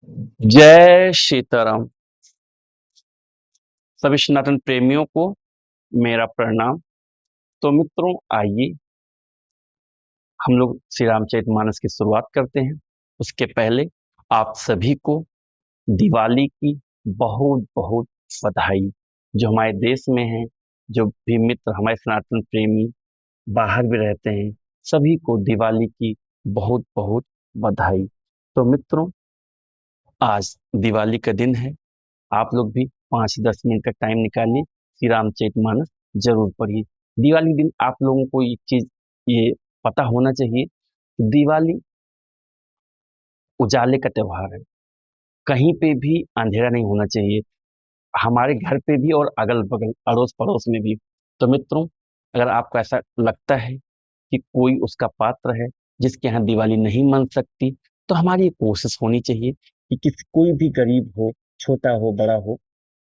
जय सीताराम। सभी सनातन प्रेमियों को मेरा प्रणाम। तो मित्रों, आइए हम लोग श्री रामचरितमानस की शुरुआत करते हैं। उसके पहले आप सभी को दिवाली की बहुत बहुत बधाई। जो हमारे देश में हैं, जो भी मित्र हमारे सनातन प्रेमी बाहर भी रहते हैं, सभी को दिवाली की बहुत बहुत बधाई। तो मित्रों, आज दिवाली का दिन है। आप लोग भी 5 से 10 मिनट का टाइम निकालिए, श्री रामचरितमानस जरूर पढ़िए। दिवाली दिन आप लोगों को ये चीज ये पता होना चाहिए कि दिवाली उजाले का त्योहार है। कहीं पे भी अंधेरा नहीं होना चाहिए, हमारे घर पे भी और अगल बगल अड़ोस पड़ोस में भी। तो मित्रों, अगर आपको ऐसा लगता है कि कोई उसका पात्र है जिसके यहाँ दिवाली नहीं मन सकती, तो हमारी ये कोशिश होनी चाहिए कि किसी कोई भी गरीब हो, छोटा हो, बड़ा हो,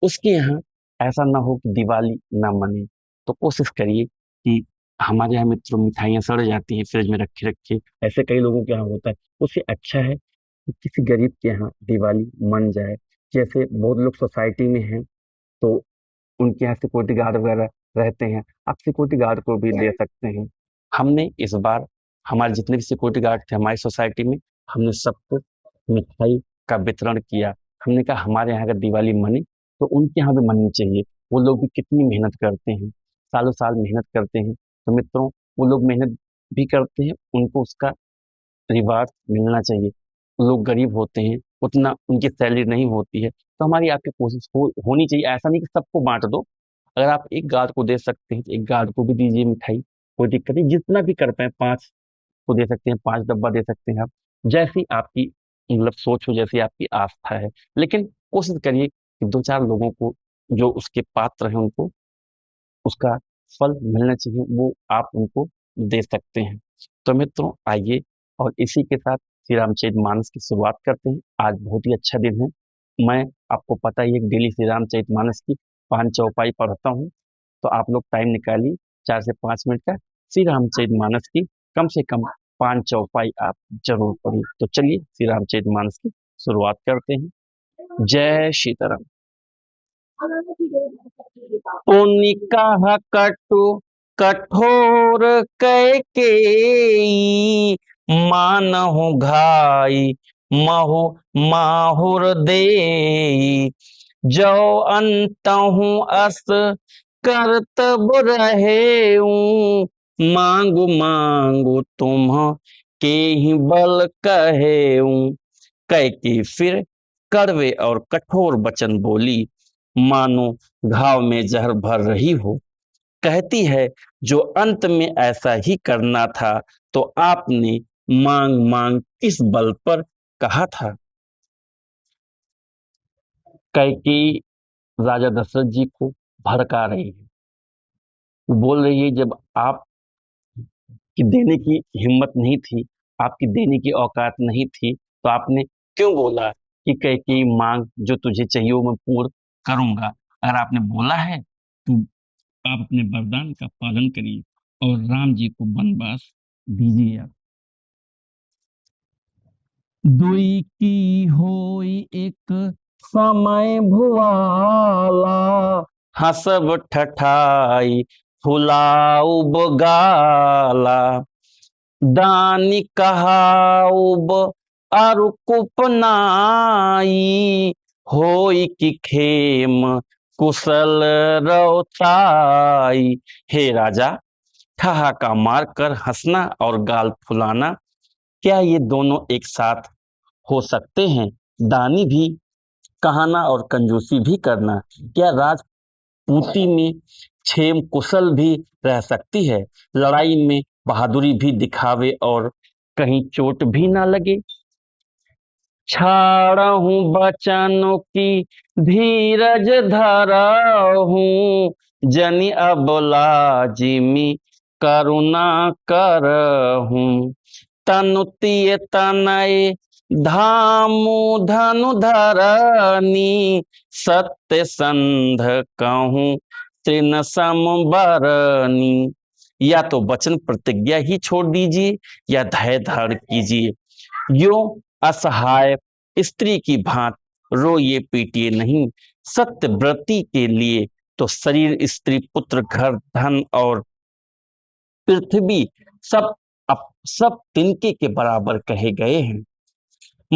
उसके यहाँ ऐसा ना हो कि दिवाली ना मने। तो कोशिश करिए कि हमारे यहाँ मित्रों मिठाइयाँ सड़ जाती हैं फ्रिज में रखे रखे, ऐसे कई लोगों के यहाँ होता है। उससे अच्छा है कि किसी गरीब के यहाँ दिवाली मन जाए। जैसे बहुत लोग सोसाइटी में हैं, तो उनके यहाँ सिक्योरिटी गार्ड वगैरह रहते हैं, आप सिक्योरिटी गार्ड को भी दे सकते हैं। हमने इस बार हमारे जितने भी सिक्योरिटी गार्ड थे हमारी सोसाइटी में, हमने सबको मिठाई का वितरण किया। हमने कहा हमारे यहाँ अगर दिवाली मने तो उनके यहाँ भी मननी चाहिए। वो लोग भी कितनी मेहनत करते हैं, सालों साल मेहनत करते हैं। तो मित्रों, वो लोग मेहनत भी करते हैं, उनको उसका रिवार्ड मिलना चाहिए। लोग गरीब होते हैं, उतना उनकी सैलरी नहीं होती है, तो हमारी आपकी कोशिश होनी चाहिए। ऐसा नहीं कि सबको बांट दो। अगर आप एक गार्ड को दे सकते हैं तो एक गार्ड को भी दीजिए मिठाई, कोई दिक्कत नहीं। जितना भी कर पाए, 5 को दे सकते हैं, 5 डब्बा दे सकते हैं आप। जैसी आपकी मतलब सोच हो, जैसी आपकी आस्था है, लेकिन कोशिश करिए कि 2 4 लोगों को जो उसके पात्र हैं उनको उसका फल मिलना चाहिए, वो आप उनको दे सकते हैं। तो मित्रों, आइए और इसी के साथ श्री रामचरितमानस की शुरुआत करते हैं। आज बहुत ही अच्छा दिन है। मैं, आपको पता ही है, डेली श्री रामचरितमानस की 5 चौपाई पढ़ता हूँ। तो आप लोग टाइम निकालिए, 4 से 5 मिनट का श्री रामचरितमानस की कम से कम 5 चौपाई आप जरूर पढ़िए। तो चलिए श्री रामचरितमानस की शुरुआत करते हैं। जय सीताराम। पुनि कहा कटु कठोर कैकेयी, मानहु घाई महु माहुर देई। जो अंतहु अस करतब रहेऊं, मांगु मांगु तुम के ही बल कहेऊं। कैकेयी फिर कड़वे और कठोर वचन बोली, मानो घाव में जहर भर रही हो। कहती है, जो अंत में ऐसा ही करना था तो आपने मांग मांग किस बल पर कहा था। कैकेयी राजा दशरथ जी को भड़का रही है। वो बोल रही है, जब आपकी देने की हिम्मत नहीं थी, आपकी देने की औकात नहीं थी, तो आपने क्यों बोला कि कैकेयी मांग, जो तुझे चाहिए वो मैं पूर्ण करूंगा। अगर आपने बोला है तो आप अपने वरदान का पालन करिए और राम जी को वनवास दीजिए। आप दुई की होई एक समय भुआला, हसब ठठाई फुलाउब गाला। दानी कहाउब अरु कुपनाई, होई की खेम कुशल रौताई। हे राजा, ठहाका मारकर हंसना और गाल फुलाना, क्या ये दोनों एक साथ हो सकते हैं? दानी भी कहना और कंजूसी भी करना, क्या राजपूती में क्षेम कुशल भी रह सकती है? लड़ाई में बहादुरी भी दिखावे और कहीं चोट भी ना लगे। छाड़हूँ बचनों की धीरज धरहूँ, जनि अबला जिमि करुणा करहूँ। तनु तिय तनय धामु धनु धरनी, सत्य संध कहूँ तृण समबरनी। या तो वचन प्रतिज्ञा ही छोड़ दीजिए या धैर्य धारण कीजिए। यो असहाय स्त्री की भांत रोइए पीटिए नहीं, सत्यव्रती के लिए तो शरीर स्त्री पुत्र घर धन और पृथ्वी सब सब तिनके के बराबर कहे गए हैं।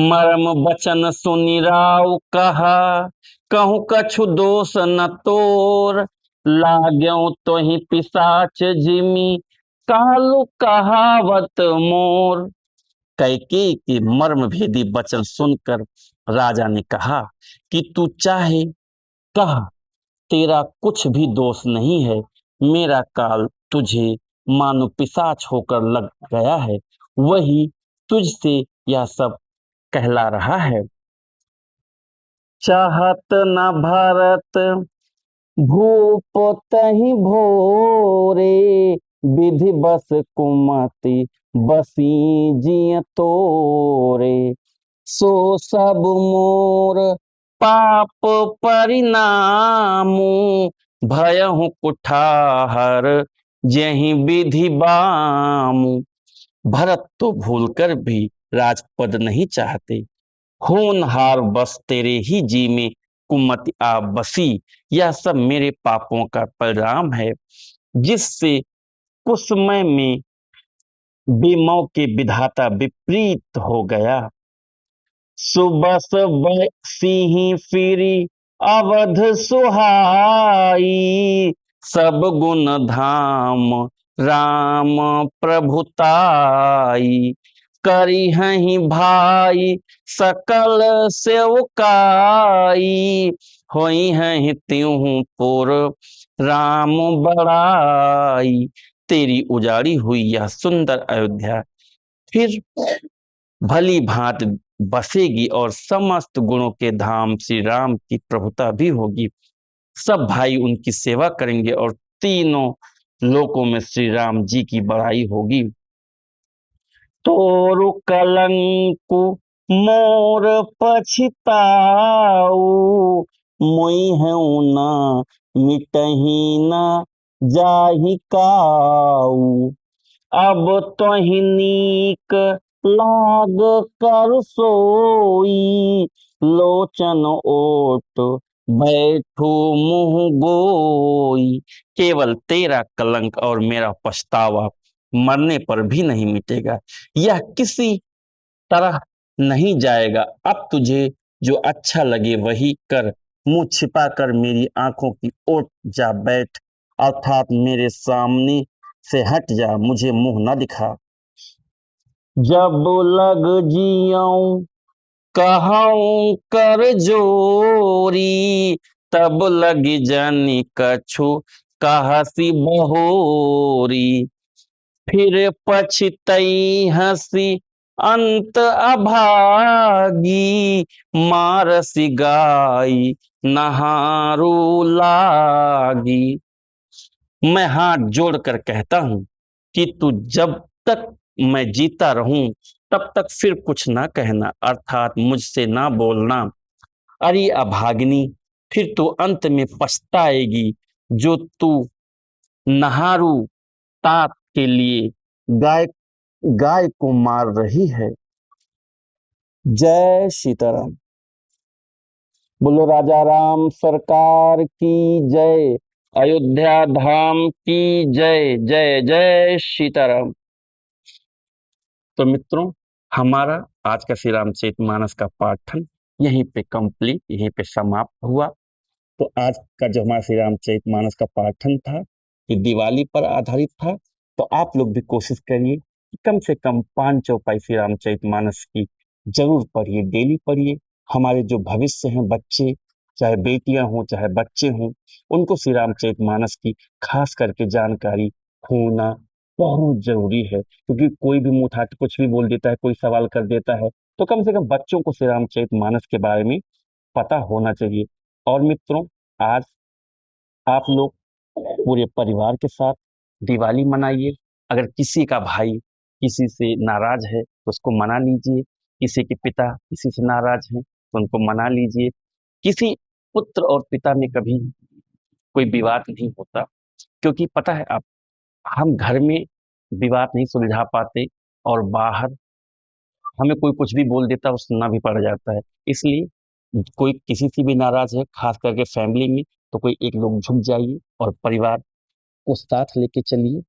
मरम बचन सुनि राउ कहा, कहूँ कछु दोष न तोर, लाग्यों तो ही पिशाच जिमी, कालू कहावत मोर। कैकेयी के मर्म भेदी वचन सुनकर राजा ने कहा कि तू चाहे कह, तेरा कुछ भी दोष नहीं है। मेरा काल तुझे मानो पिशाच होकर लग गया है, वही तुझसे यह सब कहला रहा है। चाहत न भरत भूप तहि भोरे, विधि बस कुमति बसी जिय तोरे। सो सब मोर पाप परिणामु, भयहु कुठार जेहि विधि बामु। भरत तो भूलकर भी राजपद नहीं चाहते, होनहार बस तेरे ही जी में कुमति आ बसी। यह सब मेरे पापों का परिणाम है, जिससे कुछ समय में बेमौ के विधाता विपरीत हो गया। सुबस सिंह फिरी अवध सुहाई, सब गुण धाम राम प्रभुताई। करी हहि भाई सकल सेवकाई, होई हहि त्यों पुर राम बड़ाई। तेरी उजाड़ी हुई यह सुंदर अयोध्या फिर भली भांति बसेगी और समस्त गुणों के धाम श्री राम की प्रभुता भी होगी। सब भाई उनकी सेवा करेंगे और तीनों लोकों में श्री राम जी की बड़ाई होगी। तोरु कलंकु मोर पछिताऊ, मुई हूँ न मिटही न जाहि काऊ। अब तोहि नीक लाग कर सोई, लोचन ओट बैठू मुँह गोई। केवल तेरा कलंक और मेरा पछतावा मरने पर भी नहीं मिटेगा, यह किसी तरह नहीं जाएगा। अब तुझे जो अच्छा लगे वही कर, मुंह छिपा कर मेरी आंखों की ओट जा बैठ, अर्थात मेरे सामने से हट जा, मुझे मुंह न दिखा। जब लग जियऊं कहऊं कर जोरी, तब लगी जानी कछु कहसी बहोरी। फिर पछतई हंसी अंत अभागी, मारसी गाई नहारू लागी। मैं हाथ जोड़कर कहता हूं कि तू जब तक मैं जीता रहूं तब तक फिर कुछ ना कहना, अर्थात मुझसे ना बोलना। अरे अभागिनी, फिर तू अंत में पछताएगी, जो तू नहारू तात के लिए गाय गाय को मार रही है। जय सीताराम। बोलो राजा राम सरकार की जय, अयोध्या धाम की जय। जय जय सीताराम। तो मित्रों, हमारा आज का श्री रामचरितमानस का पाठन यहीं पे कंप्लीट, यहीं पे समाप्त हुआ। तो आज का जो हमारा श्री रामचरितमानस का पाठन था ये दिवाली पर आधारित था। तो आप लोग भी कोशिश करिए कि कम से कम 5 चौपाई श्री रामचरितमानस की जरूर पढ़िए, डेली पढ़िए। हमारे जो भविष्य हैं बच्चे, चाहे बेटियां हों चाहे बच्चे हों, उनको श्री रामचरितमानस की खास करके जानकारी होना बहुत जरूरी है, क्योंकि कोई भी मुंह उठा के कुछ भी बोल देता है, कोई सवाल कर देता है। तो कम से कम बच्चों को श्री रामचरितमानस के बारे में पता होना चाहिए। और मित्रों, आज आप लोग पूरे परिवार के साथ दिवाली मनाइए। अगर किसी का भाई किसी से नाराज है तो उसको मना लीजिए, किसी के पिता किसी से नाराज हैं तो उनको मना लीजिए। किसी पुत्र और पिता में कभी कोई विवाद नहीं होता, क्योंकि पता है आप, हम घर में विवाद नहीं सुलझा पाते और बाहर हमें कोई कुछ भी बोल देता है, वो सुनना भी पड़ जाता है। इसलिए कोई किसी से भी नाराज है, खास करके फैमिली में, तो कोई एक लोग झुक जाइए और परिवार को साथ लेके चलिए।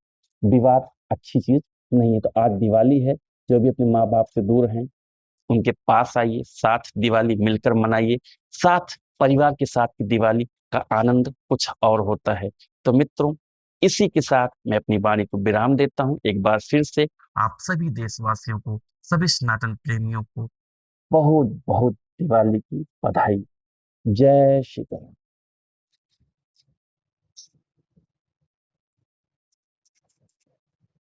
विवाद अच्छी चीज नहीं है। तो आज दिवाली है, जो भी अपने माँ बाप से दूर हैं उनके पास आइए, साथ दिवाली मिलकर मनाइए। साथ परिवार के साथ की दिवाली का आनंद कुछ और होता है। तो मित्रों, इसी के साथ मैं अपनी वाणी को विराम देता हूँ। एक बार फिर से आप सभी देशवासियों को, सभी सनातन प्रेमियों को बहुत बहुत दिवाली की बधाई। जय श्री राम।